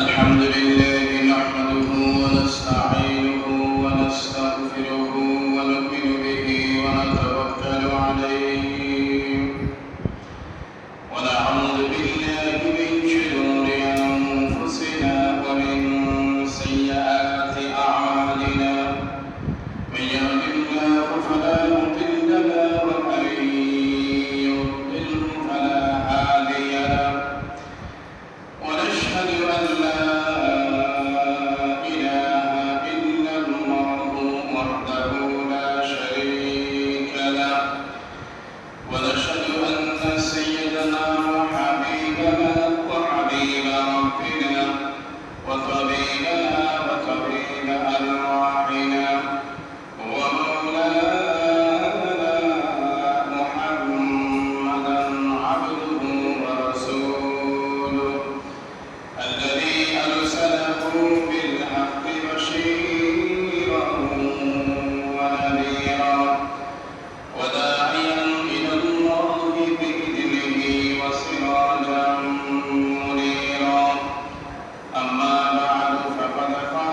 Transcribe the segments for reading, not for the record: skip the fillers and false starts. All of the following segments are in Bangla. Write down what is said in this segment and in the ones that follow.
الحمد لله نحمده ونستعينه ونستغفره ونؤمن به ونتوكل عليه ونعوذ بالله من شرور أنفسنا ومن سيئات أعمالنا من يهد الله فلا مضل له ومن يضلل فلا هادي له ونشهد أن لا إله إلا الله وحده لا شريك له ونشهد أن سيدنا وحبيبنا وحبيب ربنا وطبيبنا وطبيب أرواحنا ومولانا محمدا عبده ورسوله الذي أرسله بالحق بشيرا ونذيرا وداعيا إلى الله بإذنه وسراجا منيرا أما بعد فقد قال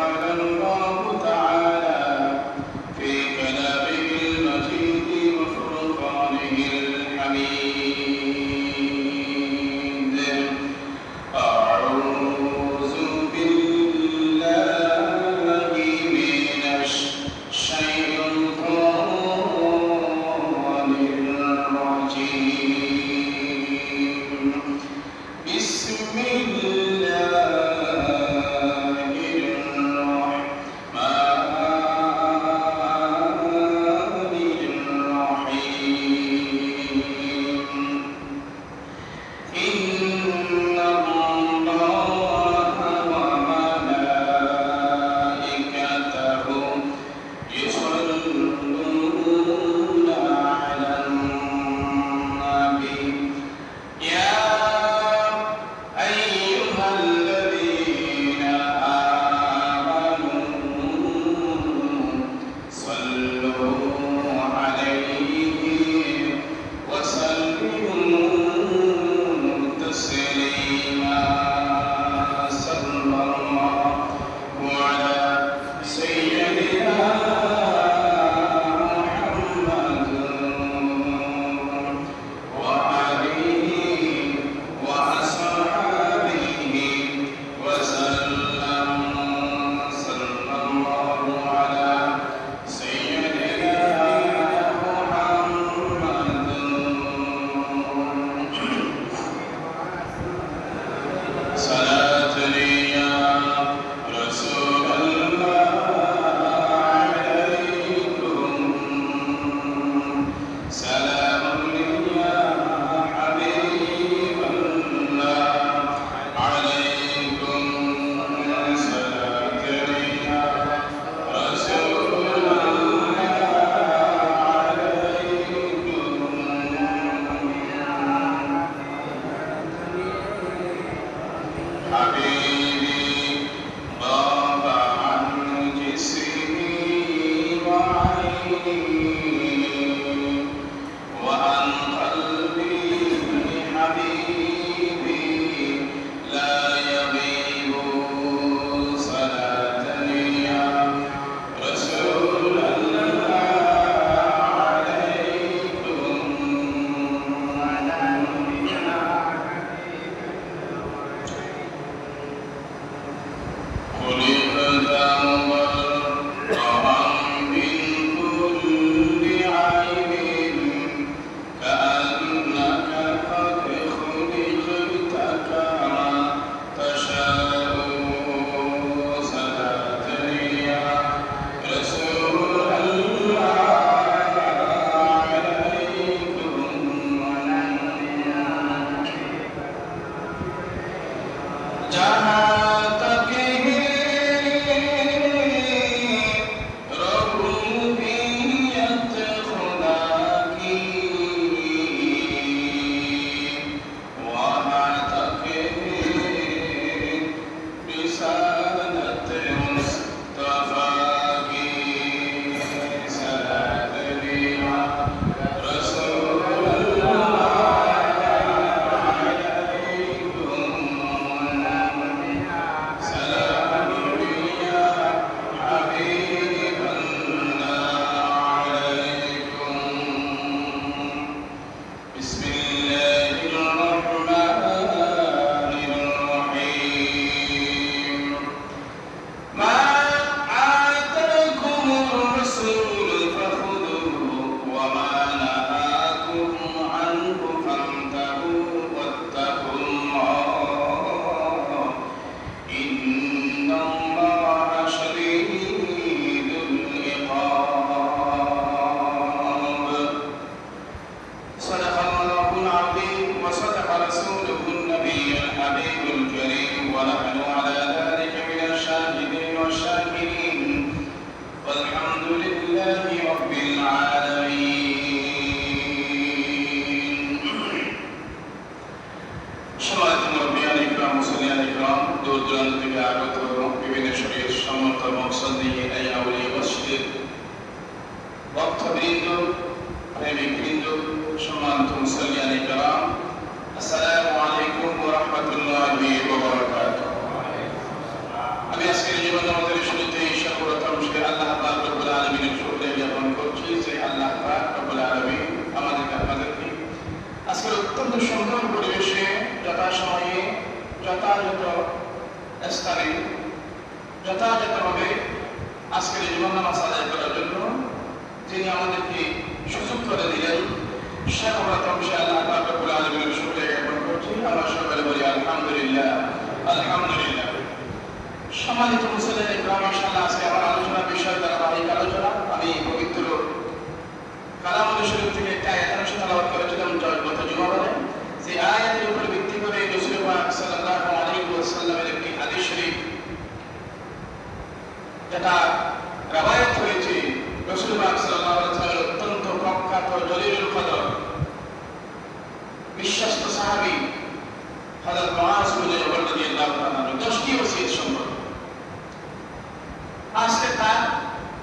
ভক্তবৃন্দ, প্রেমিকবৃন্দ, সম্মানিত মুসলিয়ান ইকরাম, আসসালামু আলাইকুম ওয়া রাহমাতুল্লাহি ওয়া বারাকাতুহু। আমি আজকের জীবন আমাদের শুরুতেই সর্বপ্রথম সে আল্লাহ পাক রব্বুল আলামিনের শুকরিয়া জ্ঞাপন করছি যে আল্লাহ পাক রব্বুল আলামিন আমাদেরকে আপনাদেরকে আজকের অত্যন্ত সুন্দর পরিবেশে যথাসময়ে যথাযথ স্থানে যথাযথভাবে আজকের জীবন নামাজ আদায় করার জন্য যিনি আমাদেরকে সুযোগ করে দিলেন, সর্বপ্রথম সে আল্লাহ পাক রব্বুল আলামিনের শুকরিয়া জ্ঞাপন করছি। আমরা সকলে বলি আলহামদুলিল্লাহ, আলহামদুলিল্লাহ। সম্মানিত মুসলিম ইকরাম, ইনশাআল্লাহ আজকে আমার আলোচনার বিষয় ধারাবাহিক আলোচনা। আমি পবিত্র কালামুল শরীফ থেকে একটা আয়াত তেলাওয়াত করেছিলাম গত জুমাবারে। যে আয়াতের উপর ভিত্তি করে রাসূল পাক সাল্লাল্লাহু আলাইহি ওয়াসাল্লামের একটি হাদিস শরীফ যেটা রওয়ায়াত হয়েছে রাসূল পাক সাল্লাল্লাহু আলাইহি ওয়াসাল্লামের অত্যন্ত প্রখ্যাত জলিলুল কদর বিশ্বস্ত সাহাবী হযরত মুআজ বিন জবাল রাদিয়াল্লাহু তাআলা 10টি ওসিয়ত সম্পর্কে আজকে তার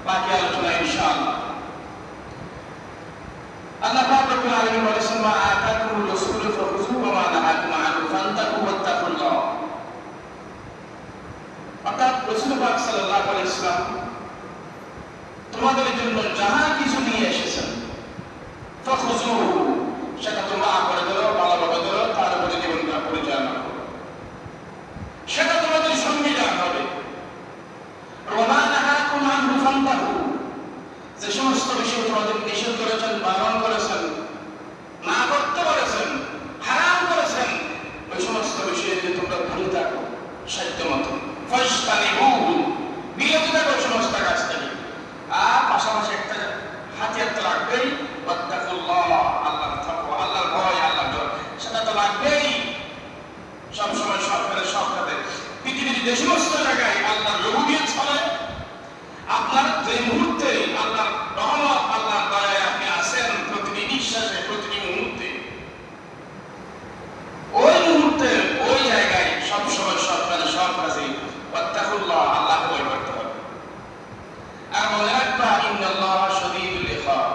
বাকি আলোচনা ইনশাআল্লাহ। আল্লাহ পাক রব্বুল আলামিন বলেছেন, মা আতাকুমুর রাসূলু ফাখুযুহু ওয়া মা নাহাকুম আনহু ফান্তাহু ওয়াত্তাকুল্লাহ। অর্থাৎ রাসূল পাক সাল্লাল্লাহু আলাইহি ওয়াসাল্লাম তোমাদের জন্য যাহা কিছু নিয়ে এসেছেন, ফাখুযুহু সেটা তোমরা করে ধরো, ভালোভাবে ধরো, তার উপরে জীবনটা পরিচালনা করো, সেটা তোমাদের সংবিধান হবে। ওয়া মা নাহাকুম আনহু ফান্তাহু, যে সমস্ত বিষয় তোমাদের নিষেধ করেছেন, বারণ করেছেন, না করতে বলেছেন, হারাম করেছেন, ওই সমস্ত বিষয়ে যে তোমরা দূরে থাকো সাধ্য মতো, ফাশতানিবুহু, বিরত থাকো সমস্ত কাজ থেকে। আর পাশাপাশি একটা হাতিয়ার তো লাগবেই, ওয়াত্তাকুল্লাহ, আল্লাহর তাকওয়া, আল্লাহর ভয়, আল্লাহর ডর, সেটা তো লাগবেই। সবসময় সব কাজে পৃথিবীর যে সমস্ত জায়গায় আল্লাহর রুবুবিয়ত চলে, আপনার যে মুহূর্তে আল্লাহর রহমত, আল্লাহর দয়ায় আপনি আছেন, প্রতিটি নিঃশ্বাসে, প্রতিটি মুহূর্তে, ওই মুহূর্তে ওই জায়গায় সবসময় সব কাজে ওয়াত্তাকুল্লাহ, আল্লাহকে ভয় করতে হবে। আর মনে রাখবা, ইন্নাল্লাহা শাদীদুল ইকাব,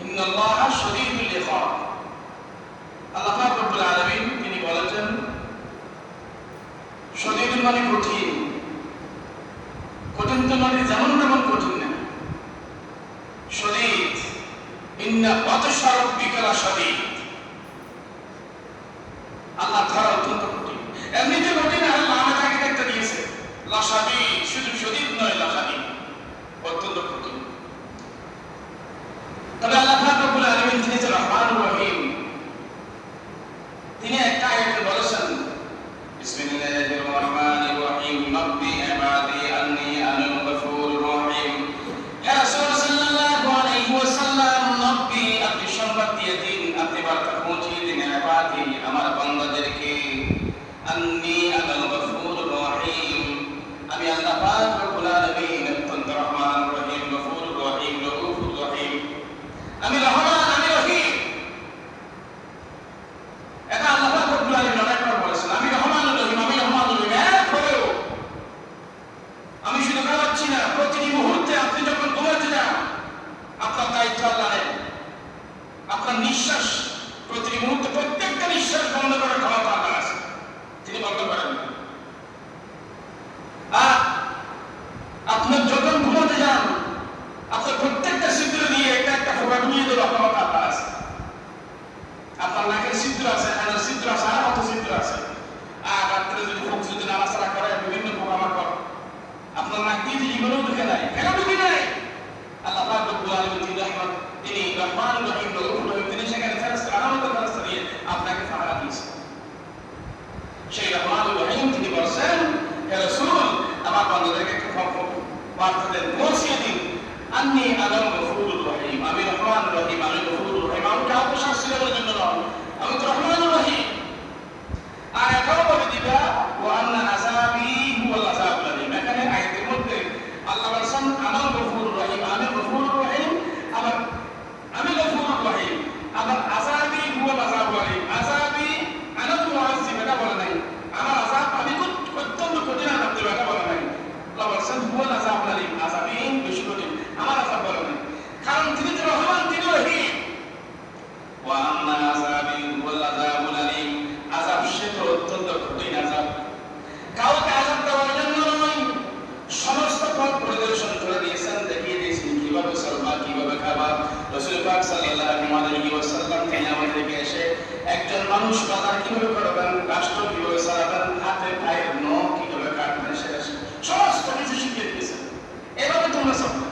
ইন্নাল্লাহা শাদীদুল ইকাব। আল্লাহ পাক রব্বুল আলামিন তিনি বলেছেন, শাদীদ মানে কঠিন। কঠিন তো মানে যেমন তেমন কঠিন না, শাদীদ, ইন্না বাতশা রাব্বিকা লাশাদীদ। আল্লাহ ধরা অত্যন্ত কঠিন। এমনিতে কঠিন, আল্লাহ আমাকে একটা দিয়েছে লাশাদীদ, শুধু শাদীদ নয়, লাশাদীদ, অত্যন্ত কঠিন। তবে আল্লাহ পাক রব্বুল আলামিন তিনি যে রহমানুর রহিম, তিনি একটা আয়াতে বলেছেন, বিসমিল্লাহির রহমানির রহিম, নব্বি ইবাদি আন্নী আনাল গফুরুর রহিম। হে রাসূল সাল্লাল্লাহু আলাইহি ওয়াসাল্লাম, নব্বি, আপনি সংবাদ দিয়ে দিন, আপনি বার্তা পৌঁছিয়ে দিন ইবাদি, আমার বান্দাদেরকে, আন্নী আনাল গফুরুর রহিম, আমি আল্লাহ পাক রব্বুল আলামিন অত্যন্ত রহমানুর রহিম, গফুরুর রহিম, রউফুর রহিম, আমি রহমান, আমি রহিম। এটা আল্লাহ পাক রব্বুল আলামিন অনেকবার বলেছেন, আমি রহমানুর রহিম, আমি রহমানুর রহিম। এরপরেও আমি শুধু খাওয়াচ্ছি না, প্রতিটি মুহূর্তে আপনি যখন ঘুমাতে যান, আপনার দায়িত্ব আল্লাহ নেন। আপনার নিঃশ্বাস, প্রতিটি মুহূর্তে প্রত্যেকটা নিঃশ্বাস বন্ধ করার ক্ষমতা আল্লাহ আছে, তিনি বন্ধ করেন না। আর আপনার যখন ঘুমাতে যান, আপনার প্রত্যেকটা ছিদ্র দিয়ে একটা একটা ফোঁটা ঢুকিয়ে দেওয়ার ক্ষমতা আল্লাহ আছে। আপনার নাকের ছিদ্র আছে, কানের ছিদ্র আছে, আর কত ছিদ্র আছে। আর রাত্রে যদি ফোক যদি নাড়াচাড়া করে, বিভিন্ন পোকামাকড় আপনার নাক দিয়ে জীবনেও ঢুকে নাই। কেন ঢুকে নাই? আল্লাহ পাক রব্বুল আলামিন তিনি রহমানুর রহিম, রউফুর রহিম, তিনি সেখানে ফেরেশতা, আলামতের ফেরেশতা দিয়ে আপনাকে পাহারা দিয়েছেন। সেই রহমানুর রহিম তিনি বলেছেন, হে রাসূল, আমার বান্দাদেরকে একটু বার্তা দেন, পৌঁছিয়ে দিন, আন্নী আনাল গফুরুর রহিম, আমি রহমানুর রহিম, আমি গফুরুর রহিম। আমি কাউকে শাস্তি দেওয়ার জন্য নয়, আমি তো রহমানুর রহিম। আর এটাও বলে দিবা, ওয়া আন্না আযাবি হুয়াল আযাবুল আলীম। এখানে আয়াতের মধ্যে আল্লাহ বলেছেন, আনাল গফুরুর রহিম, আমি গফুরুর রহিম, আমি গফুরুর রহিম, আমার আযাবি হুয়াল আযাবুল আলীম। আযাবি আনাল মুআযযিব, এটা বলে নাই। আমার আযাব আমি অত্যন্ত কঠিন আযাব দেব, এটা বলে নাই। আল্লাহ বলেছেন হুয়াল আযাবুল আলীম, আযাবি বেশি কঠিন, আমার আযাব বলে নাই। থেকে এসে একজন মানুষ বাজার কিভাবে করবেন, রাষ্ট্র কিভাবে চালাবেন, হাতে পায়ের নখ কিভাবে কাটবেন, সেটা সমস্ত কিছু শিখিয়ে দিয়েছেন। এভাবে তোমরা চলবে।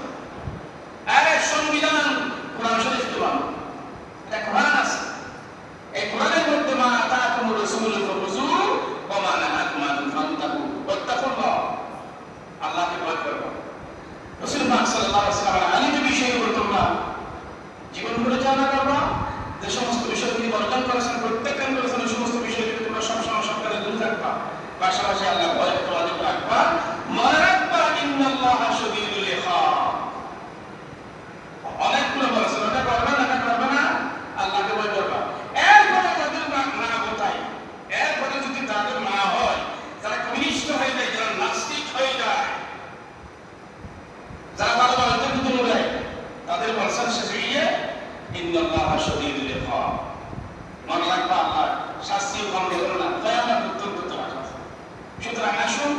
এক সংবিধান কোরআন শরীফ তোমার একটা কোরআন আছে, এই কোরআনের মধ্যে মা আতাকুম রাসূলু ফাখুযু ওয়া মা নাহাকুম আনহু ফান্তাহু ওয়াত্তাকুল্লাহ। আল্লাহকে ভয় করো। রাসূল পাক সাল্লাল্লাহু আলাইহি ওয়াসাল্লাম আলীর বিষয়গুলো তোমরা জীবন পরিচালনা করবা। যে সমস্ত বিষয় তিনি বর্জন করেছেন, প্রত্যেকজন করেছেন, ওই সমস্ত বিষয় থেকে তোমরা সবসময় সরকারে দূরে থাকবা। পাশাপাশি আল্লাহ ভয় তোমাদের রাখবা। মনে রাখবা ইন্নাল্লাহা শাদীদুল ইকাব। অনেকগুলো বলেছেন, ওটা করবে না, এটা করবে না, আল্লাহকে ভয় করবা। এরপরে তাদের না গোটাই, এরপরে যদি তাদের না হয়, যারা কমিউনিস্ট হয়ে যায়, যারা নাস্তিক হয়ে যায়, যারা তাদের অন্তর্ভুক্ত হয়ে যায়, তাদের বলছেন শেষে গিয়ে ইন্নাল্লাহা শাদীদুল ইকাব। মনে রাখবা আল্লাহ শাস্তিও কম দেবেন না, দয়াময় অত্যন্ত রাখা। সুতরাং আসুন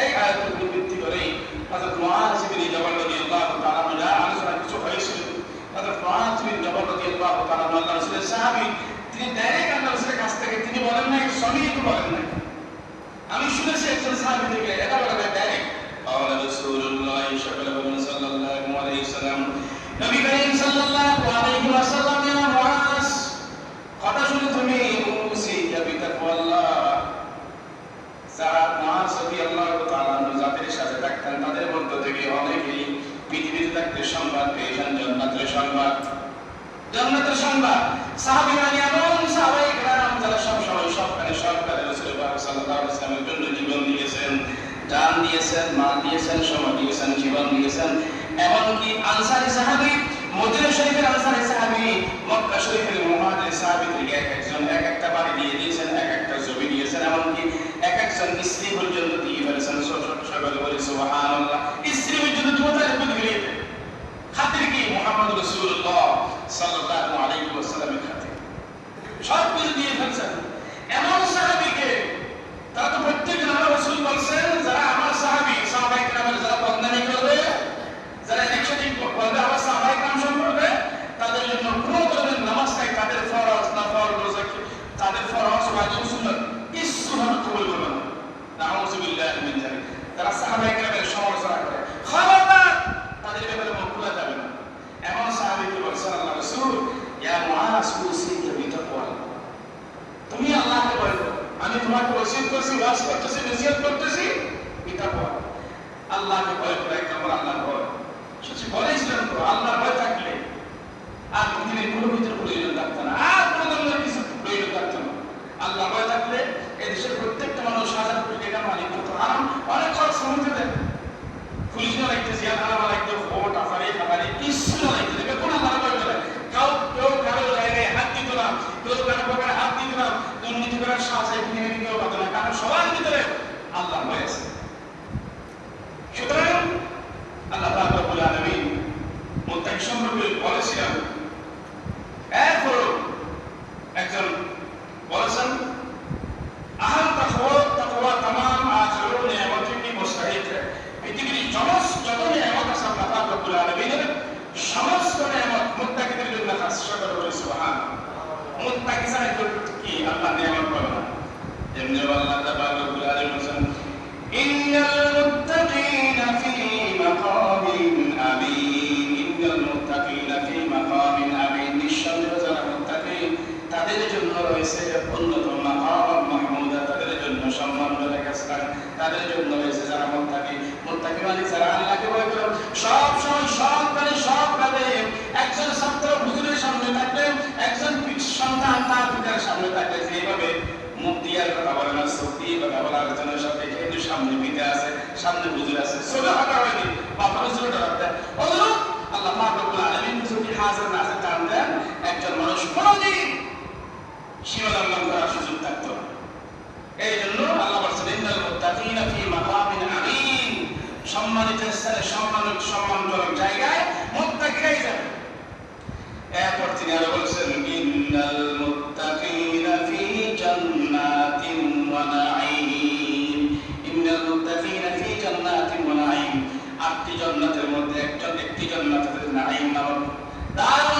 এই আয়াতের উপর ভিত্তি করেই হযরত মুআয বিন জাবাল রাদিয়াল্লাহু তাআলা আনহু আলোচনা কিছু হয়েছিল। হযরত মুআয বিন জাবাল রাদিয়াল্লাহু তাআলা আনহু আল্লাহর রাসূলের সাহাবী, তিনি ডাইরেক্ট আল্লাহর রাসূলের কাছ থেকে তিনি বলেন নাই, সমিত বলেন নাই। আমি শুনেছি একজন সাহাবী থেকে এটা বলেন ডাইরেক্ট قال رسول الله صلى الله عليه وسلم নবী করিম সাল্লাল্লাহু আলাইহি ওয়াসাল্লাম ইয়া মুআয, কথা শুনে তুমি উসিকা বিতাকওয়াল্লাহ। যারা মুআয রাদিয়াল্লাহু তাআলা আনহু জাতির সাথে থাকতেন, তাদের মধ্য থেকে অনেকেই পৃথিবীতে থাকতে সংবাদ পেয়েছেন জান্নাতের সংবাদ। জান্নাতের সংবাদ সাহাবীরা এমন সাহাবায়ে কেরাম যারা সব সময় সবখানে সরকারের রাসূল পাক সাল্লাল্লাহু আলাইহি ওয়াসাল্লামের জন্য জীবন দিয়েছেন, জান দিয়েছেন, মাল দিয়েছেন, সময় দিয়েছেন, জীবন দিয়েছেন। এমনকি আনসারী সাহাবী, মদিনা শরীফের আনসারী সাহাবী, মক্কা শরীফের মুহাজির সাহাবীদেরকে এক একজন এক একটা বাড়ি দিয়ে দিয়েছেন, এক একটা জমি দিয়েছেন, এমনকি এক একজন স্ত্রী পর্যন্ত দিয়ে ফেলেছেন। সকলে বলি সুবহানাল্লাহ। স্ত্রী পর্যন্ত তোমাদের উপর দিয়ে দিয়েছেন। খাতির কি? মুহাম্মদ রাসূলুল্লাহ সাল্লাল্লাহু আলাইহি ওয়াসাল্লামের খাতির সব কিছু দিয়ে ফেলছেন। এমন সাহাবীকে তারা তো প্রত্যেকজন আল্লাহ রাসূল বলছেন, যারা আমার সাহাবী, সাহাবায়ে কেরামের যারা বন্দানি করবে, যারা একসাথে বলবে আমার সাহাবায়ে কেরাম সম্পর্কে, তাদের জন্য কোনো ধরনের নামাজ নাই, তাদের ফরজ নফল রোজা, তাদের ফরজ ওয়াজিব সুন্নাত কিছু ভাবে কবুল করবে না। নাউযু বিল্লাহি মিন যালিক। তারা সাহাবায়ে কেরামের সমালোচনা করে, খবরদার তাদের ব্যাপারে মুখ খোলা যাবে না। এমন সাহাবীকে বলছেন আল্লাহ রাসূল, ইয়া মুআয উসিকা বিতাকওয়াল্লাহ, তুমি আল্লাহকে ভয় করো। আমি তোমাকে ওসিয়ত করছি, ওয়াজ করতেছি, নসিহত করতেছি, বিতাকওয়া, আল্লাহকে ভয় করে। এক নম্বর আল্লাহর ভয়। সত্যি বলেছিলেন তো, আল্লাহর ভয় থাকলে আর পৃথিবীর কোনো কিছুর প্রয়োজন থাকতো না, আর কোনো ধরনের কিছু প্রয়োজন থাকতো না। আল্লাহ ভয় থাকলে এই দেশের প্রত্যেকটা মানুষ হাজার কোটি টাকা মালিক হতো। আর অনেক খরচ কমতে দেয়, পুলিশ না লাগতে, জিয়াখানা লাগতে, ভোট আফারি খাবারি কিছু না লাগতে দেবে। কোন আল্লাহর ভয় করে কেউ কারো জায়গায় হাত দিত না, কেউ কারো পকেটে হাত দিত না, দুর্নীতি করার সাহস এই পৃথিবীতে কেউ পাতো না, কারণ সবার ভিতরে আল্লাহর ভয় আছে। সুতরাং আল্লাহ পাক রব্বুল আলামিন মুত্তাকি সম্পর্কে বলেছিলেন। এরপর একজন বলেছেন, আহাল তাকওয়া তামাম আখিরু নিয়ামতিন মুস্তাহিক। পৃথিবীর যত নিয়ামত আছে আল্লাহ পাক রব্বুল আলামিনের সমস্ত নিয়ামত মুত্তাকিদের জন্য খাস। সকলে বলি সুবহানাল্লাহ। মুত্তাকি ছাড়া কি আল্লাহ নিয়ামত পাবে না? যেমনি আল্লাহ পাক রব্বুল আলামিন বলেন, ইন্নাল মুত্তাকিনা ফি মাকামিন আমিন। ইন্নাল মুত্তাকিনা ফি মাকামিন আমিন। নিঃসন্দেহে যারা মুত্তাকি, তাদের জন্য রয়েছে উন্নতম মাকাম মাহমুদা, তাদের জন্য সম্মানজনক স্থান, তাদের জন্য রয়েছে যারা মুত্তাকি। মুত্তাকি মানে যারা আল্লাহকে ভয় করে, সব সময় সব কাজে একজন ছাত্র হুজুরের সামনে থাকলে, একজন সন্তান তার পিতার সামনে থাকলে যেভাবে মুখ দিয়ে কথা বলে না, চোখ দিয়ে কথা বলার জন্য সাথে কিন্তু সামনে পিতা আছে, সামনে হুজুর আছে, সোজা কথা হয়নি, বাবা হুজুরটা রাখতে অনুরূপ আল্লাহ পাক রব্বুল আলামিন যদি হাজার নাজে টান দেন, একজন মানুষ কোনদিন সীমা লঙ্ঘন করার সুযোগ থাকতো না। এই জন্য আল্লাহ বলছেন, ইন্নাল মুত্তাকিনা ফি মাকামিন আমিন। সম্মানিত স্থানে, সম্মানজনক জায়গায় মুত্তাকিরাই যাবে। এরপর তিনি আরো বলছেন, ইন্নাল মুত্তাকিনা ফি জান্নাতিন ওয়া নাঈম। ইন্নাল মুত্তাকিনা ফি জান্নাতিন ওয়া নাঈম। 8টি জান্নাতের মধ্যে একটি জান্নাত নাঈম নামক দারুন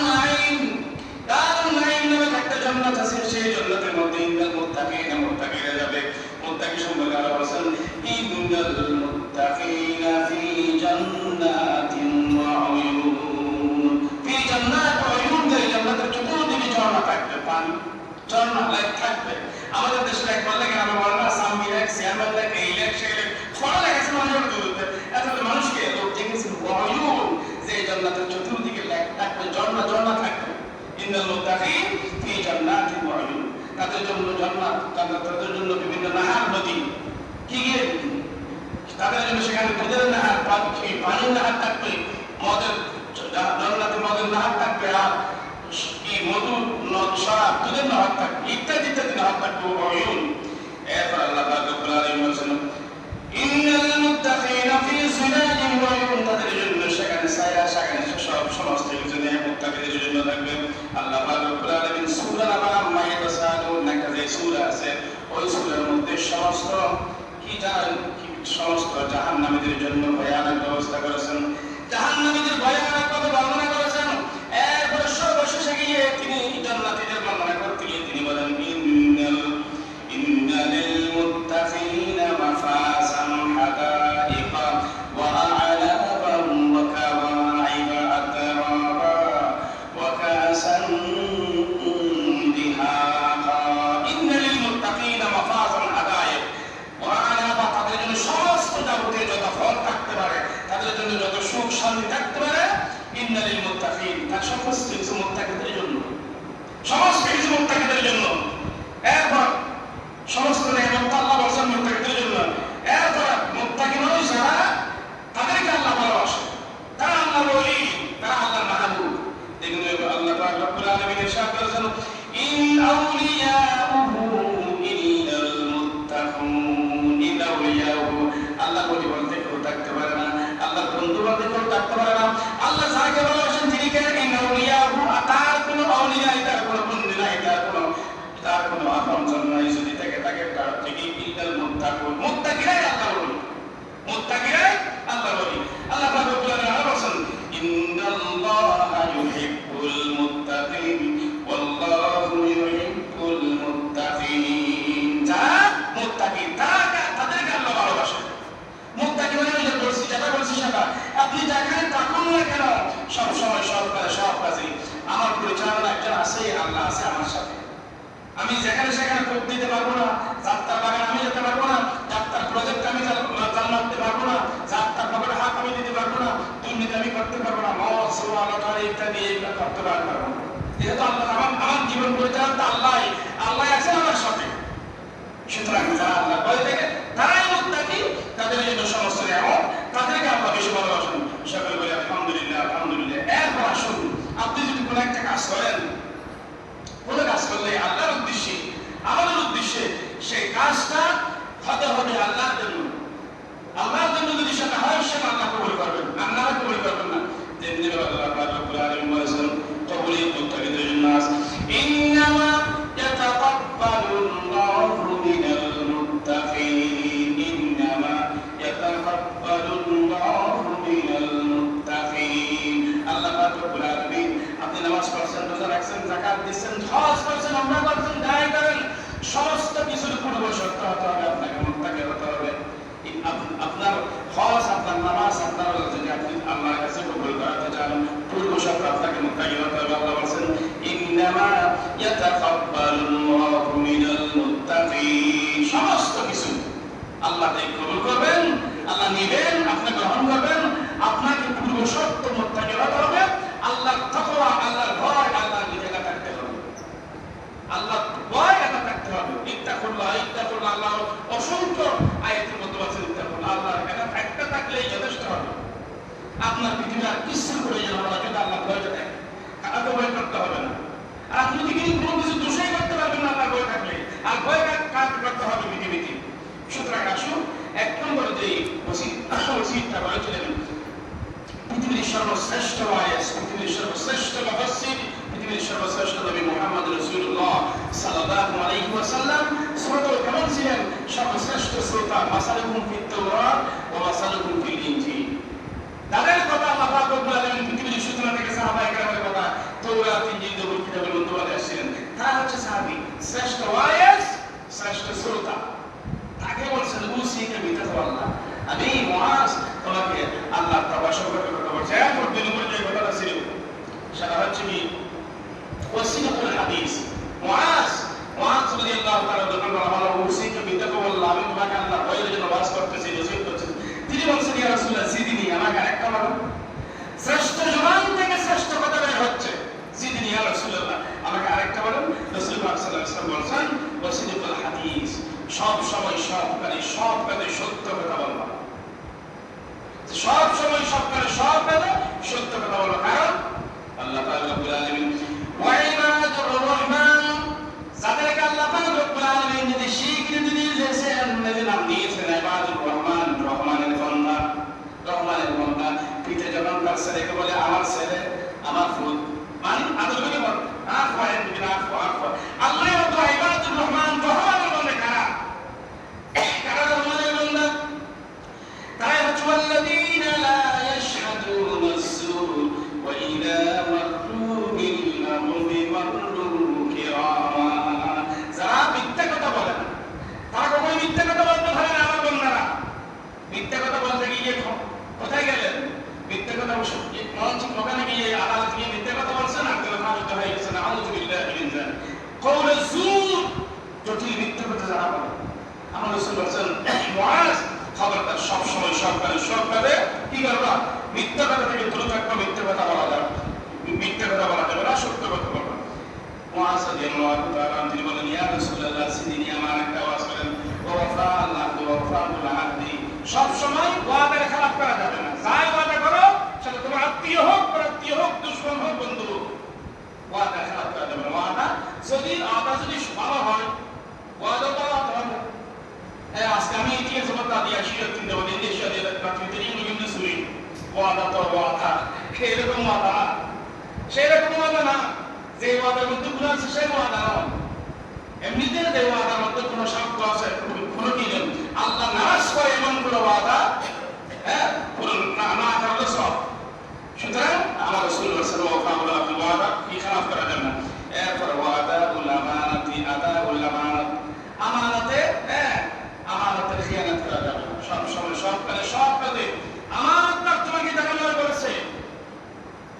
নাঈম নামক একটা সেই জান্নাতের মধ্যে ইন্নাল মুত্তাকিনা মুত্তাকিরা যাবে। মুত্তাকি সম্পর্কে আল্লাহ বলেছেন ইন্নাল মুত্তাকিনা ফি জান্নাতিন ওয়া উয়ুন। ফি জান্নাত ওয়া উয়ুন, এই জান্নাতের চতুর্দিকে ঝর্ণা থাকবে, পানি ঝর্ণা থাকবে। আমাদের দেশের এক বললে আমরা বলে না সামনে এক চেয়ারম্যান লাগে এই লেখ সেই লেখ ফটো লেগেছে মানুষের দূরত্বে এত মানুষকে লোক দেখেছে ওয়ায়ুন, যে জান্নাতের চতুর্দিকে লেখ থাকবে, ঝর্ণা ঝর্ণা থাকবে। ইন্নাল মুত্তাকিন ফি জান্নাতিন ওয়া উয়ুন, তাদের জন্য জান্নাত, তাদের জন্য বিভিন্ন নাহার নদী, কি গিয়ে তাদের জন্য সেখানে দুধের নাহার, পানির নাহার থাকবে, মদের জান্নাতে মদের নাহার থাকবে, আর কি মধু শরাব দুধের নাহার থাকবে, ইত্যাদি ইত্যাদি নাহার থাকবে ওয়ায়ুন। এরপর আল্লাহ পাক রব্বুল আলামিন বলেছেন ইন্নাল মুত্তাকিনা ফি জিলালিন ওয়া উয়ুন, তাদের জন্য সেখানে ছায়া, সেখানে সব সমস্ত কিছু নিয়ে মুত্তাকিদের জন্য থাকবে। আল্লাহ পাক রব্বুল আলামিন সূরা আল-আম্মা ইয়াতাসাআলুন নাকি যে সূরা আছে ওই সূরার মধ্যে সমস্ত কি জানেন কি সমস্ত জাহান্নামীদের জন্য ভয়ানক ব্যবস্থা করেছেন, জাহান্নামীদের ভয়ানক কথা বর্ণনা করেছেন। এরপর সর্বশেষে গিয়ে তিনি জান্নাতীদের বর্ণনা করতে গিয়ে তিনি বলেন ইন্নালিল মুত্তাকিনা মাফাজান হাদাইকা ওয়া আ'নাবান ওয়া কাওয়াইবা আতরাবা ওয়া কাসান দিহাকা। ইন্নালিল মুত্তাকিনা মাফাজান হাদাইক ওয়া আ'নাবা, তাদের জন্য সমস্ত যাবতীয় যত ফল থাকতে পারে, তাদের জন্য যত সুখ শান্তি থাকতে পারে, ইন্নালিল মুত্তাকিন, তার সমস্ত কিছু মুত্তাকিদের জন্য, সমস্ত কিছু মুত্তাকিদের জন্য। এরপর সমস্ত নিয়ামত আল্লাহ বলেছেন মুত্তাকিদের জন্য। এরপর মুত্তাকি মানুষ যারা, তাদেরকে আল্লাহ ভালোবাসে, তারা আল্লাহর ওলি, তারা আল্লাহর মাহবুব। দেখুন আল্লাহ পাক রব্বুল আলামিন ইরশাদ করেছেন ইন আউলিয়াউহু ইল্লাল মুত্তাকুন। ইন আউলিয়াউহু, আল্লাহ ওলি বলতে কেউ থাকতে পারে না, আল্লাহর বন্ধু বলতে কেউ থাকতে পারে না। আল্লাহ যাকে ভালোবাসেন তিনি কে? ইন আউলিয়াউহু, তার কোনো আউলিয়া, তার কোনো বন্ধু নাই, তার কোনো আপনজন নাই, যদি থাকে তার থেকে ইল্লাল মুত্তাকুন, মুত্তাকিরাই আল্লাহর ওলি, মুত্তাকিরাই আল্লাহর ওলি। আল্লাহ পাক রব্বুল আলামিন বলেন ইন্নাল্লাহা ইউহিব্বুল মুত্তাকিন ওয়াল্লাহু ইউহিব্বুল মুত্তাকিন। যারা মুত্তাকি তাদেরকে আল্লাহ ভালোবাসেন। মুত্তাকি মানে ওই যে বলছি, যেটা বলছি সেটা, আপনি যেখানে থাকুন না কেন সব সময় সব কাজে আমার পরিচালনা একজন আছে, আল্লাহ আছে আমার সাথে। আমি যেখানে সেখানে কোপ দিতে পারবো না, যাত্রার বাগান আমি যেতে পারবো না, যাত্রার প্রজেক্ট আমি চালাতে পারবো না, যাত্রার পকেটে হাত আমি দিতে পারবো না, দুর্নীতি আমি করতে পারবো না, মদ সোয়া লটারি ইত্যাদি এইগুলো করতে পারবো না। যেহেতু আল্লাহ আমার জীবন পরিচালনা আল্লাহ আছেন আমার সাথে। সুতরাং যারা আল্লাহ বলে থাকে তারাই মুত্তাকি, তাদের জন্য সমস্ত নিয়ামত, তাদেরকে আল্লাহ বেশি ভালোবাসেন। সকলে বলে আলহামদুলিল্লাহ আলহামদুলিল্লাহ। এরপর আসুন, আপনি যদি কোনো একটা কাজ করেন, কোনো কাজ করলে আল্লাহর উদ্দেশ্যে, আমাদের উদ্দেশ্যে, সেই কাজটা হতে হবে আল্লাহর জন্য। আল্লাহর জন্য যদি সেটা হয়, সেটা আল্লাহ কবুল করবেন, আল্লাহ কবুল করবেন না। যেমনি আল্লাহ পাক রব্বুল আলামিন বলেছেন কবুলের মুত্তাকিদের জন্য আছে ইন্নামা ইয়াতাকাব্বালুল্লাহু মিনাল মুত্তাকিন, ইন্নামা ইয়াতাকাব্বালুল্লাহু মিনাল মুত্তাকিন। আল্লাহ পাক রব্বুল আলামিন, আপনি নামাজ পড়ছেন, রোজা রাখছেন, যাকাত দিচ্ছেন, হজ করছেন, উমরা করছেন, দায় করেন, সমস্ত কিছুর পূর্ব শর্ত হতে হবে আপনাকে মুত্তাকি হতে হবে। আপনার হজ, আপনার নামাজ, আপনার যদি আপনি আল্লাহর কাছে কবুল করাতে চান, পূর্ব শর্ত আপনাকে মুত্তাকি হতে হবে। আল্লাহ বলেন ইন্নামা ইয়াতাকাব্বালুল্লাহু মিনাল মুত্তাকিন। সমস্ত কিছু আল্লাহ তাই কবুল করবেন, আল্লাহ নেবেন, আপনি গ্রহণ করবেন। আপনাকে পূর্ব শর্ত মুত্তাকি হতে হবে, আল্লাহর তাকওয়া, আল্লাহর ভয়, আল্লাহর নিরাপত্তা থাকতে হবে, আল্লাহর ভয় এটা থাকতে হবে। ইত্তাকুল্লাহ, ইত্তাকুল্লাহ, আল্লাহ অসংখ্য আয়াতের মধ্যে বলেছেন ইত্তাকুল্লাহ, আল্লাহ এটা একটা থাকলেই যথেষ্ট হবে। আপনার পৃথিবীর আর কিছুর প্রয়োজন হবে না, যদি আল্লাহর ভয়টা থাকে, কাউকে ভয় করতে হবে না। আর আপনি যদি কোনো কিছু দোষই করতে পারবেন না আল্লাহর ভয় থাকলে, আর ভয় কাজ করতে হবে পৃথিবীতে। সুতরাং আসুন, এক নম্বর যে ওসিয়তটা বলেছিলেন, পৃথিবীর সর্বশ্রেষ্ঠ ওয়াইজ, পৃথিবীর সর্বশ্রেষ্ঠ মুফাসসির, পৃথিবীর সর্বশ্রেষ্ঠ নবী মুহাম্মদ রাসূলুল্লাহ সাল্লাল্লাহু আলাইহি ওয়াসাল্লাম শ্রোতা কেমন ছিলেন? সর্বশ্রেষ্ঠ শ্রোতা। মাসালুকুম ফিত তাওরাত ওয়া মাসালুকুম ফিল ইনজিল। তাদের কথা আল্লাহ পাক রব্বুল আলামিন পৃথিবীর সূচনা থেকে সাহাবায়ে কেরামের কথা, তাওরাত, ইনজিল, জবুর, কিতাবের মধ্যে বলে আসছিলেন। তারা হচ্ছে সাহাবী, শ্রেষ্ঠ ওয়াইজ, শ্রেষ্ঠ শ্রোতা। তাকে বলছেন উসিকে বিতাকওয়াল্লাহ। আমি মুআজ তোমাকে আল্লাহর তাকওয়া সম্পর্কে কথা বলছি। এরপর 2 নম্বর যে কথাটা ছিল সেটা হচ্ছে কি ওয়াসিলাতুল হাদিস। মুআজ রাদিয়াল্লাহু তাআলা যখন বলা উসিকে বিতাকওয়াল্লাহ, আমি তোমাকে আল্লাহর ভয়ের জন্য ওয়াজ করতেছি, নসিহত করতেছি, তিনি বলছেন ইয়া রাসূলুল্লাহ জিদিনি, আমাকে আরেকটা বলো। শ্রেষ্ঠ জবান থেকে শ্রেষ্ঠ কথা বের হচ্ছে, জিদিনি ইয়া রাসূলুল্লাহ, আমাকে আরেকটা বলেন। রাসূল পাক সাল্লাল্লাহু আলাইহি ওয়াসাল্লাম বলেন ওয়াসিলাতুল হাদিস, সব সময় সব কাজে সত্য কথা বলবা। সব সময় সব কাজে সত্য কথা বলবা। কারণ আল্লাহ পাক রব্বুল আলামিন ওয়া ইবাদুর রহমান, যাদেরকে আল্লাহ পাক রব্বুল আলামিন যদি স্বীকৃতি দিয়েছেন, এদের নাম দিয়েছেন ইবাদুর রহমান, রহমানের বান্দা। রহমানের বান্দা পিঠে যখন তার ছেলেকে বলে আমার ছেলে, আমার ফুল, মানে আদর করে বল আফওয়ান বিনা আফওয়া। আল্লাহ ইবাদুর রহমান, রহমানের বান্দা কারা? কারা রহমানের বান্দা? তারা হচ্ছে ওয়াল্লাযীনা লা ইয়াশহাদুনা আস-সূর ওয়া ইযা মাররু বিল লাগwi মাররু কিরামা। যারা মিথ্যা কথা বলে না, তারা কখনো মিথ্যা কথা বলতে পারে না। আমার বান্দারা মিথ্যা কথা বলতে গিয়ে কোথায় গেলেন? মিথ্যা কথা মঞ্চিক ওখানে গিয়ে আদালত গিয়ে মিথ্যা কথা বলছেন, আপনারা ফাঁসিতে হয়ে গেছেন। আউযু বিল্লাহি মিন যালিক। কওলে যুর, জটিল মিথ্যা কথা যারা বলে, আমার রাসূল বলেছেন মুআজ খবরদার, সব সময় সব কাজে কি করবা? মিথ্যা কথা থেকে দূরে থাকবা। মিথ্যা কথা বলা যাবে না, সত্য কথা বলবা। মুআজ রাদিয়াল্লাহু তাআলা তিনি বলেন ইয়া রাসূলুল্লাহ সিদিনি, আমার একটা ওয়াজ করেন। সব সময় ওয়াদার খেলাপ করা যাবে না। যাই ওয়াদা করো সেটা তোমার আত্মীয় হোক, পরাত্মীয় হোক, দুশমন হোক, বন্ধু হোক, ওয়াদার খেলাপ করা যাবে না। ওয়াদা যদি ভালো হয়, ওয়াদা করা হবে। আজকে আমি ইতিহাস বলতে দিয়ে শিরক চিন্তা বলি, ইন্ডিয়া দিয়ে পৃথিবীতে কিন্তু শুনি ওয়াদা তো ওয়াদা, এরকম ওয়াদা না, সেরকম ওয়াদা না। যে ওয়াদার মধ্যে গুণ আছে সেই ওয়াদা নয়। এমনিতে যে ওয়াদার মধ্যে কোনো শব্দ আছে, কোনো কি নেই, আল্লাহ নাশ করে এমন কোনো ওয়াদা না থাকলে সব। সুতরাং আমার রাসূল ওয়াদা কি খেলাফ করা যাবে না। এরপর ওয়াদাউল আমানাতি আদাউল আমানাত, আমানতের খিয়ানত করা যাবে না। সব সময় সব কাজে আমানত তোমাকে দেখানো করেছে,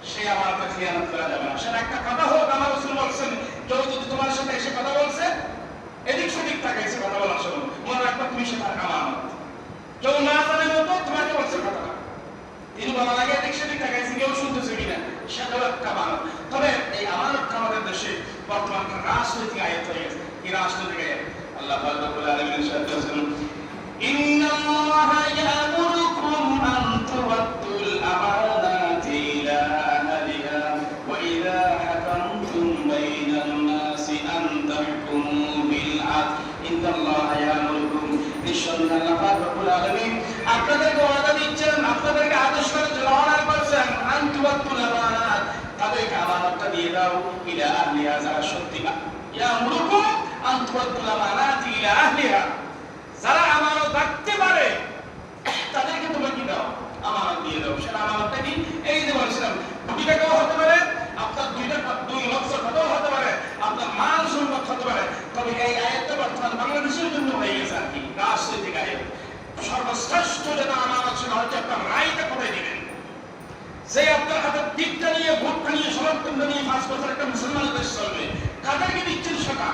সেই আমানতের খিয়ানত করা যাবে না। সেটা একটা কথা হোক, আমার রাসূল বলছেন কেউ যদি তোমার সাথে এসে কথা বলছে, এদিক সেদিক থাকে এসে কথা বলার সময় মনে রাখবা তুমি সেটা আমানত। কেউ না জানে মতো তোমাকে বলছে কথা, তিনি বলা লাগে এদিক সেদিক থাকে এসে কেউ শুনতেছে কিনা, সেটাও একটা আমানত। তবে এই আমানতটা আমাদের দেশে বর্তমান রাজনৈতিক আয়াত হয়ে গেছে। এই রাজনৈতিক আয়াত আল্লাহ পাক রব্বুল আলামিন ইরশাদ করেছেন ইন্নাল্লাহা ইয়া'মুরুকুম আন তু'আদ্দুল আমানাতি ইলা আহলিহা ওয়া ইযা হাকামতুম বাইনান নাসি আন তাহকুমু বিল আদল ইন্নাল্লাহা ইয়া'মুরুকুম। নিশ্চয়ই আল্লাহ পাক রব্বুল আলামিন আপনাদেরকে ওয়াদা দিচ্ছেন, আপনাদেরকে আদেশ করেছেন, অর্ডার করেছেন আন তু'আদ্দুল আমানাত, তাদেরকে আমানতটা দিয়ে দাও ইলা আহলিহা, যারা সত্যিকার ইয়া'মুরুকুম আন তু'আদ্দুল আমানাতি ইলা আহলিহা, যারা আমানত রাখতে পারে তাদেরকে তুমি কি দাও? আমানত দিয়ে দাও। সেটা আমানতটা কি? এই যে বলছিলাম 2 টাকাও হতে পারে, আপনার 2 লক্ষ টাকাও হতে পারে, আপনার মাল সম্পদ হতে পারে। তবে এই আয়াতটা বর্তমান বাংলাদেশের জন্য হয়ে গেছে আর কি রাজনৈতিক আয়াত। সর্বশ্রেষ্ঠ যেটা আমানত সেটা হচ্ছে আপনার রায়টা কোথায় দিবেন। যে আপনার হাতে টিকটা নিয়ে, ভোটটা নিয়ে, সমর্থনটা নিয়ে 5 বছর একটা মুসলমানের দেশ চলবে, কাদেরকে দিচ্ছেন সেটা?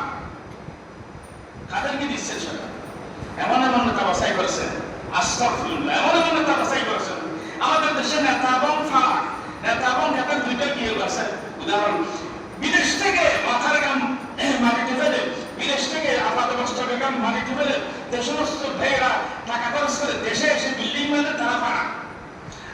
কাদেরকে দিচ্ছেন সেটা? এমন নেতা বাছাই করেছেন, আস্তাগফিরুল্লাহ, এমন নেতা বাছাই করেছেন। আমাদের দেশে নেতা এবং ফাঁক, নেতা এবং নেতার দুইটা কি আছে? উদাহরণ, বিদেশ থেকে মাথার গাম মাটিতে ফেলে, বিদেশ থেকে আপাত বস্ত্র গাম মাটিতে ফেলে যে সমস্ত ভাইয়েরা টাকা খরচ করে দেশে এসে বিল্ডিং বানাতে, তারা ফাঁক।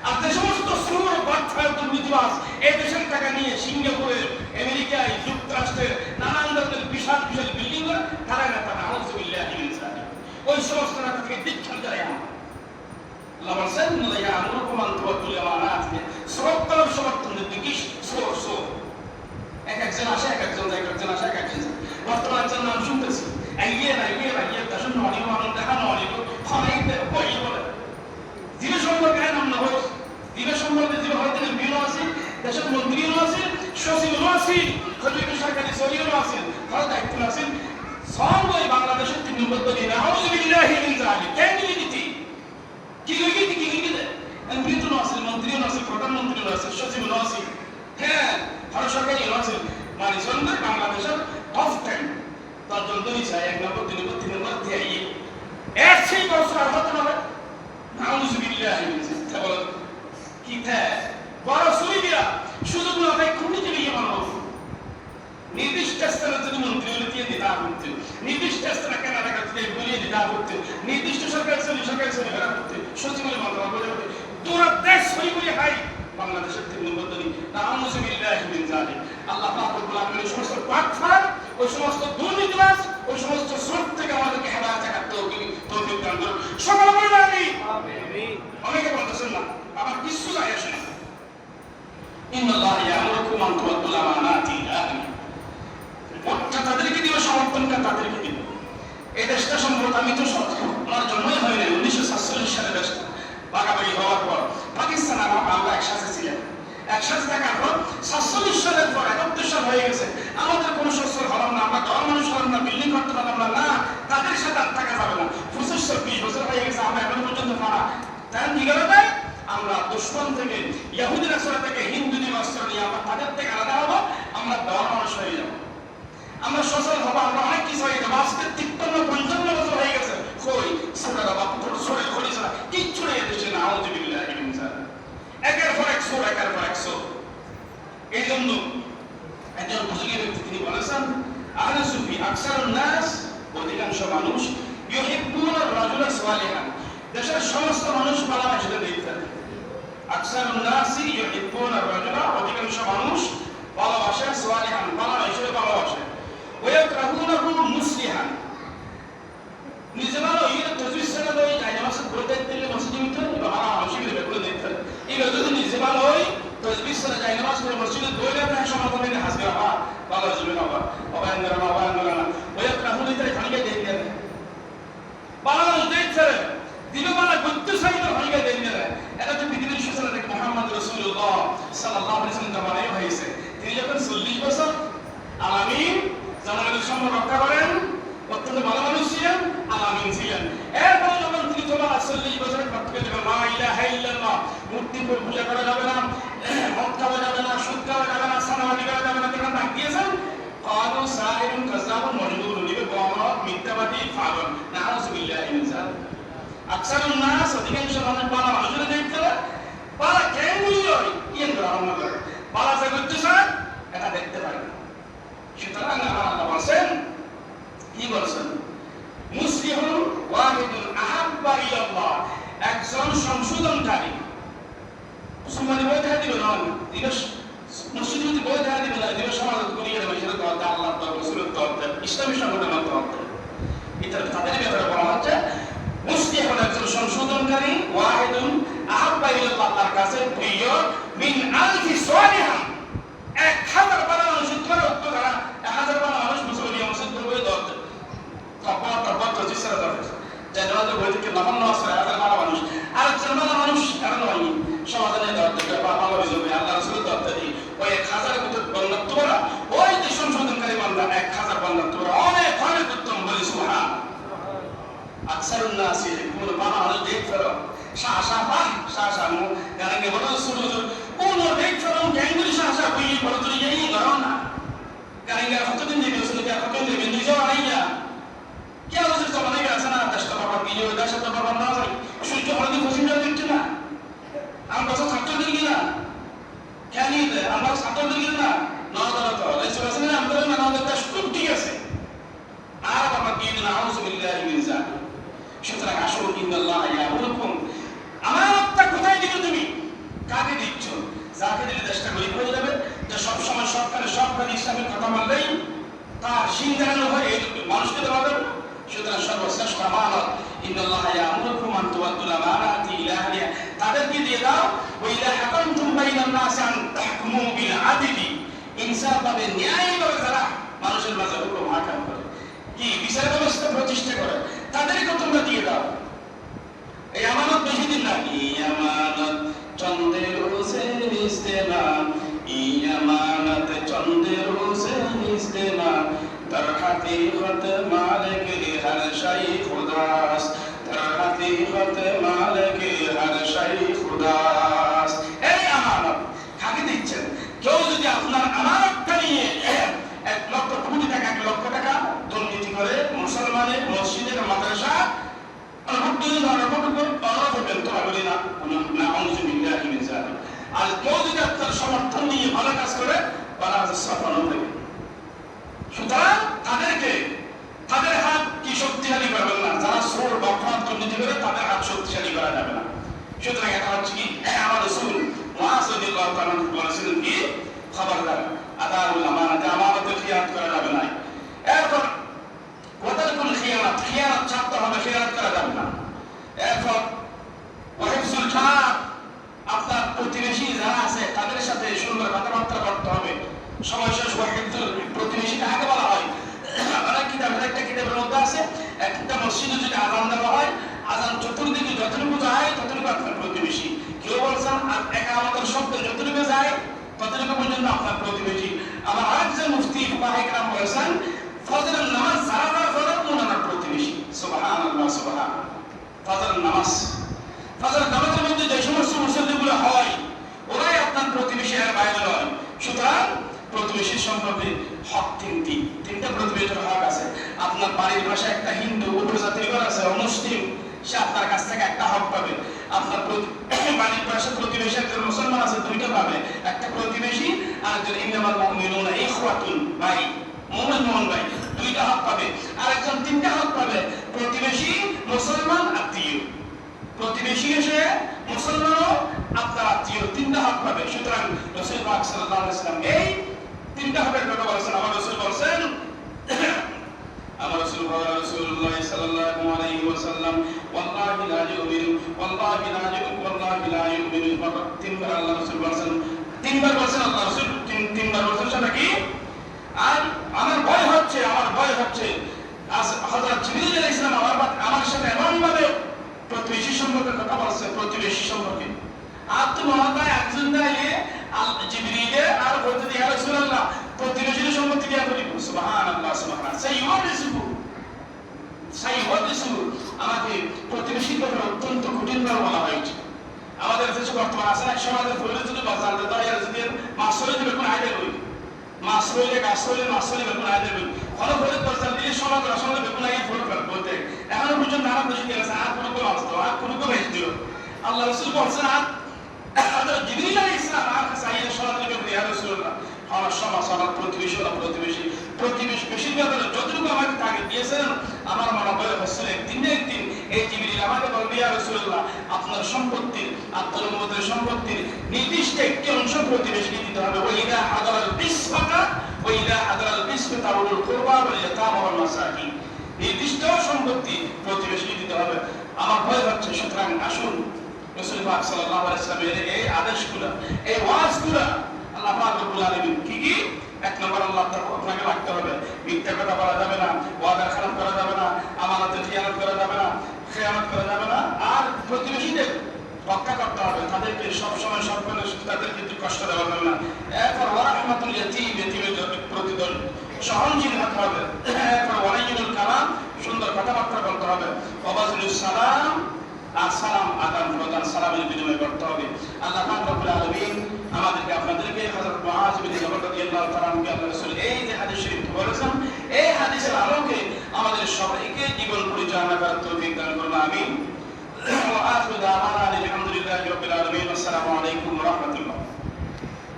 আর যে সমস্ত সুর বাচ্চা দুর্নীতিবাজ এই দেশের টাকা নিয়ে সিঙ্গাপুরে, আমেরিকায়, যুক্তরাষ্ট্রের নানান ধরনের বিশাল বিশাল বিল্ডিং, তারা নেতা না। আউযু বিল্লাহি মিন যালিক। ওই সমস্ত নেতা থেকে দীক্ষা দেয় আল্লাহ বলছেন ইয়া'মুরুকুম আন তু'আদ্দুল আমানাত, সমর্থন দিতে কি সোর এক একজন আসে, এক একজন যায়, এক একজন আসে, এক একজন যায়। বর্তমান একজন নাম শুনতেছি, ইয়ে দেশের ননিও মানুষ দেখা ননিও খনাইতে বই বলে জীব সম্পর্কে নাম না হয়, জীব সম্পর্কে জীব হয়তো বিও আছে, দেশের মন্ত্রীও আছে, সচিবও আছে, সরকারি সচিবও আছে, তারা দায়িত্ব আছেন। বদলি নাউযু বিল্লাহি মিন যালিক কেন নীতি কি লিখে এমপিও আছে মন্ত্রীও আছে প্রধানমন্ত্রীও আছে সচিবও আছে হ্যাঁ ভারত সরকারই আছে মানে সন্ধ্যা বাংলাদেশের টপ 10 তার জন্য চাই 1 নম্বর 2 নম্বর 3 নম্বর দিয়ে এর সেই বছর আর হতে পারে নাউযু বিল্লাহি মিন যালিক কি থাকে বড় সুবিধা সুযোগ না পাই খুঁটি দিয়ে মানুষ নির্দিষ্ট স্থানে যদি মন্ত্রী হলে দিয়ে দিতে হচ্ছে নির্দিষ্ট স্থানে কেনাটা কাছে বলিয়ে দিতে হচ্ছে নির্দিষ্ট সরকার বেড়া করতে সচিবের মন্ত্রণালয় করতে তোরা দেশ হই বলে হাই বাংলাদেশের 3 নম্বর দলি নাউযু বিল্লাহি মিন যালিক আল্লাহ পাক রব্বুল আলামিন সমস্ত পাকফার ওই সমস্ত দুর্নীতিবাজ ওই সমস্ত স্রোত থেকে আমাদেরকে হেফাজত করতে তৌফিক দান করুন সকলে বলুন আমিন অনেকে বলতেছেন না আমার কিছু যায় আসে না ইন্নাল্লাহ ইয়ামুরুকুম আন তুআদ্দুল আমানাতি ইলা আহলিহা ওটা তাদেরকে দিও সমর্থনটা তাদেরকে দিও এই দেশটা সম্ভবত আমি তো আমার জন্মই হয় না 1947 সালে দেশ ভাগাভাগি হওয়ার পর পাকিস্তান আর আমরা একসাথে ছিলাম একসাথে থাকার পর 47 সালের পর 71 সাল হয়ে গেছে আমাদের কোনো সচ্ছল হলাম না আমরা দল মানুষ হলাম না বিল্ডিং করতে পারলাম না তাদের সাথে আর থাকা যাবে না 25-20 বছর হয়ে গেছে আমরা এখন পর্যন্ত পারা তাই কি গেল তাই আমরা দুশ্মন থেকে ইহুদি রাসূল থেকে হিন্দুদের অস্ত্র নিয়ে আমরা তাদের থেকে আলাদা হবো আমরা দল মানুষ হয়ে যাবো আমরা সচল হবো আমরা অনেক কিছু হয়ে যাবো আজকে 53-55 বছর হয়ে গেছে কই ছোটরা বা ছোটের খড়ি ছাড়া কিচ্ছু নেই এদেশে নাউযু বিল্লাহি মিন যালিক একের পর এক সুর একের পর এক সুর এই জন্য একজন বুজুর্গ ব্যক্তি তিনি বলেছেন আহলে সুফি আকসারুন নাস অধিকাংশ মানুষ ইউহিব্বুনা রাজুলা সালিহান দেশের সমস্ত মানুষ ভালোবাসে দেখতে আকসারুন নাসি ইউহিব্বুনা রাজুলা অধিকাংশ মানুষ ভালোবাসে সালিহান ভালোবাসে ওয়ায়াকরাহুনাহু মুসলিহান নিজে ভালো ইয়ে তজবিজ করে লই যায় নামাজ পড়তে দিলে মসজিদে উঠে বা মসজিদে বেকুলে দেখতে এই যদি নিজে ভালো হয় তজবিজ করে যায় নামাজ পড়ে মসজিদে দৌড়ে না সমাধানে হাসবে ভালো যাবে না অবায়ন না ওয়ায়াকরাহুনা তাই খালিকে দেন ভালো দেখতে দিলে ভালো করতে চাইলে খালিকে দেন এটা তো পৃথিবীর সূচনা থেকে মুহাম্মদ রাসূলুল্লাহ সাল্লাল্লাহু আলাইহি ওয়াসাল্লাম জামানায় হয়েছে তিনি যখন 40 বছর আলামিন জামানের সম্মান রক্ষা করেন অত্যন্ত ভালো মানুষ ছিলেন আলামিন ছিলেন এরপর যখন তিনি তোমার 40 বছরের পর থেকে যখন লা ইলাহা ইল্লাল্লাহ মূর্তি পূজা করা যাবে না মদ খাওয়া যাবে না সুদ খাওয়া যাবে না সানাবাদি করা যাবে না তখন ডাক দিয়েছেন কালু সাহিরুন কাযাবুন মজনুন নিবে গমরত মিথ্যাবাদী পাগল নাউযু বিল্লাহি মিন যালিক আকসারুন নাস অধিকাংশ মানুষ ভালো মানুষের দেখতে পারা কেন বুঝল কি ধারণা করে ভালো যা করতে চায় এটা দেখতে পারে সুতরাং আল্লাহ বলেন কি বলেন মুসলিহুন ওয়াহিদুন আহাব্বা ইলাল্লাহ একজন সংশোধনকারী মুসলমানি বই দেখা দিবে না দিবস মসজিদে যদি বই দেখা দিবে না দিবস সমাজ করিয়ে দেবে সেটা তো আল্লাহ তো রাসূলের তো ইসলামী সংগঠনের তো এটা তাদের ব্যাপারে বলা হচ্ছে মুসলিহুন একজন সংশোধনকারী ওয়াহিদুন আহাব্বা ইলাল্লাহ আল্লাহর কাছে প্রিয় মিন আলফি সালিহান 1000 বালা মানুষ করে উত্তর করা 1000 বালা মানুষ মুসলমান মসজিদ করবে দত তারপর তো জিসারা দরকার জানাতে বই থেকে নামানো আছে 1000 বালা মানুষ আর 1000 বালা মানুষ আর নয় সমাধানে দত বা ভালো হইবে আল্লাহ রাসূলের দত দি ওই 1000 মতো বন্ধত্ব করা ওই যে সংশোধনকারী বান্দা 1000 বন্ধত্ব করা অনেক অনেক উত্তম বলি সুবহান আকসারুন নাসি কোন বালা মানুষ দেখতে শাসা মু গানে বড় সুরুজ কোন দেখতে গ্যাঙ্গুলি শাসা কই বড় তুই এই গরম না গানে কতদিন দিবে শুনে কতদিন দিবে নিজে আইয়া কি আলোচনা তো মানে আছে না দশটা বাবা কি যে দশটা বাবা না যায় সূর্য হলদি পশ্চিম যাবে দেখতে না আমরা তো ছাত্র দিই না কেন আমরা ছাত্র দিই না না দাদা তো এই সব না আমরা না আমাদের সব ঠিক আছে আর বাবা কি না আউযু বিল্লাহি মিন যালিক সুতরাং আসুন ইন্নাল্লাহ ইয়ামুরুকুম আমানতটা কোথায় দিছো তুমি কাকে দিচ্ছ যাকে দিলে দেশটা গরিব হয়ে যাবে যে সব সময় সরকারের সব কাজ ইসলামের কথা মানলেই তার সিংহানো হয় এই মানুষকে দেওয়া যাবে সুতরাং সর্বশ্রেষ্ঠ আমানত ইন্নাল্লাহ ইয়ামুরুকুম আন তুআদ্দুল আমানাতি ইলা আহলিহা তাদেরকে দিয়ে দাও ওয়াইদা হাকামতুম বাইনান নাস আন তাহকুমু বিল আদলি ইনসাফ ভাবে ন্যায়ভাবে যারা মানুষের মাঝে হুকুম হাকাম করে কি বিচার ব্যবস্থা প্রতিষ্ঠা করে তাদেরকে তোমরা দিয়ে দাও এই আমানত বেশি দিন না এই আমানত চন্দ্রের হোসে মিশতে না এই আমানত চন্দ্রের হোসে মিশতে না در حقیقت مالک ہر شئی خداست در حقیقت مالک ہر شئی خداست এই আমানত কাকে দিচ্ছেন কেউ যদি আপনার আমানতটা নিয়ে 1 লক্ষ কোটি টাকা 1 লক্ষ টাকা দুর্নীতি করে মুসলমানের মসজিদের মাদ্রাসা আর কেউ যদি আপনার সমর্থন নিয়ে ভালো কাজ করে সুতরাং তাদের হাত কি শক্তিশালী করবেন না যারা সোর বর্তমান দুর্নীতি করে তাদের হাত শক্তিশালী করা যাবে না সুতরাং এটা হচ্ছে কি আমার রাসূল মুআয রাদিয়াল্লাহু তাআলা বলেছিলেন কি খবরদার আদাউল আমানাতে আমানতের খিয়ানত করা যাবে না এরপর ওয়াতারকুল খিয়ানাত ছাড়তে হবে খিয়ানত করা যাবে না এরপর ওয়াহিফজুল জার আপনার প্রতিবেশী যারা আছে তাদের সাথে সুন্দর কথাবার্তা করতে হবে সময় শেষ ওয়াহিফজুল প্রতিবেশী কাকে বলা হয় অনেক কিতাবের একটা কিতাবের মধ্যে আছে একটা মসজিদে যদি আযান দেওয়া হয় আযান চতুর্দিকে যতটুকু যায় ততটুকু আপনার প্রতিবেশী কেউ বলছেন একামতের শব্দ যতটুকু যায় ততটুকু পর্যন্ত আপনার প্রতিবেশী আমার আরেকজন মুফতি ফুকাহায়ে কেরাম বলেছেন ফজরের নামাজ যারা পড়ে ওনার প্রতিবেশী সুবহানাল্লাহ সুবহানাল্লাহ ফজরের নামাজের মধ্যে যে সমস্ত মুসল্লিগুলো হয় ওরাই আপনার প্রতিবেশী আর বাইরে নয় সুতরাং প্রতিবেশীর সম্পর্কে হক তিনটা প্রতিবেশীর হক আছে আপনার বাড়ির পাশে একটা হিন্দু উপজাতির ঘর আছে অমুসলিম সে আপনার কাছ থেকে একটা হক পাবে আপনার বাড়ির পাশে প্রতিবেশী একজন মুসলমান আছে দুইটা পাবে একটা প্রতিবেশী আর একজন ইন্নামাল মুমিনুনা ইখওয়াতুন ভাই মুমিন ভাই দুইটা হক পাবে আর একজন তিনটা হক পাবে প্রতিবেশী মুসলমান আত্মীয় প্রতিবেশী এসে মুসলমানও আপনার আত্মীয় তিনটা হক পাবে সুতরাং রাসূল পাক সাল্লাল্লাহু আলাইহি ওয়াসাল্লাম এই তিনটা হকের কথা বলেছেন আমার রাসূল বলেছেন আমার রাসূলুল্লাহ সাল্লাল্লাহু আলাইহি ওয়াসাল্লাম ওয়াল্লাহি লা ইউমিনু ওয়াল্লাহি লা ইউমিনু তিনবার আল্লাহ রাসূল বলেছেন তিনবার বলেছেন আল্লাহ রাসূল তিনবার বলেছেন সেটা কি আর আমার ভয় হচ্ছে হযরত জিবরিল আলাইহিস সালাম আমার সাথে এমন ভাবে প্রতিবেশী সম্পর্কে কথা বলছে প্রতিবেশী সম্পর্কে আর তো মহাদায় একজন দাঁড়িয়ে জিবরিলে আর বলতে ইয়া রাসূলুল্লাহ প্রতিবেশীর সম্পর্কে কি বলি সুবহানাল্লাহ সুবহানাল্লাহ সাইয়্যিদু আমাকে প্রতিবেশীর ব্যাপারে অত্যন্ত কঠিনভাবে বলা হয়েছে আমাদের দেশে বর্তমান আছে না সমাজের পরিবেশ যদি বাজার দিতে হয় যদি মাসলে দিবে কোন আইডিয়া করি মাসলে বেগুন আইডিয়া করি ভালো করে বাজার দিয়ে সমাজ আসলে বেগুন আইডিয়া ফলো করে বলতে এখনো পর্যন্ত নানা দেশে গেছে আর কোনো আসতো আর কোনো বেশ দিও আল্লাহ রাসূল বলছেন আর জিবরিল আলাইহিস সালাম আর সাইয়্যিদ সাল্লাল্লাহু আলাইহি ওয়া রাসূলুল্লাহ আমার সমাজ আমার প্রতিবেশী বেশির ব্যাপারে যতটুকু আমাকে তাকে দিয়েছেন আমার মনে হয় হচ্ছে একদিন এই জিবরিল আমাকে বলবে ইয়া রাসূলুল্লাহ আপনার সম্পত্তির আপনার উম্মতের সম্পত্তির নির্দিষ্ট একটি অংশ প্রতিবেশীকে দিতে হবে ওয়াইদা হাদারাল বিসফাতা ওয়াল কুরবা ওয়াল ইয়াতামা ওয়াল মাসাকিন নির্দিষ্ট সম্পত্তি প্রতিবেশীকে দিতে হবে আমার ভয় হচ্ছে সুতরাং আসুন রাসূল পাক সাল্লাল্লাহু আলাইহি ওয়াসাল্লামের এই আদেশগুলো এই ওয়াজগুলো আল্লাহ পাক রব্বুল আলামিন কি এক নম্বর আল্লাহ আপনাকে রাখতে হবে মিথ্যা কথা বলা যাবে না ওয়াদা খেলাপ করা যাবে না আমানতের খিয়ানত করা যাবে না খেয়ানত করা যাবে না আর প্রতিবেশীদের রক্ষা করতে হবে তাদেরকে সবসময় তাদেরকে কষ্ট দেওয়া যাবে না এরপর ওয়ারাহমাতুল ইয়াতীমের প্রতি সহনশীল হতে হবে এরপর ওয়ালাইয়ুল কালাম সুন্দর কথাবার্তা বলতে হবে ওয়াবাজলুস সালাম আর সালাম আদান প্রদান সালামের বিনিময় করতে হবে আল্লাহ পাক রব্বুল আলামিন আমাদেরকে আপনাদেরকে হযরত মুআয বিন জাবাল রাদিয়াল্লাহু তাআলা আনহু আল্লাহ রাসূল এই যে হাদিস শরীফ বলেছেন এই হাদিসের আলোকে আমাদের সবাইকে জীবন পরিচালনা করার তৌফিক দান করুন আমিন ওয়া আখিরু দাওয়ানা আলহামদুলিল্লাহি রাব্বিল আলামিন আসসালামু আলাইকুম ওয়া রাহমাতুল্লাহ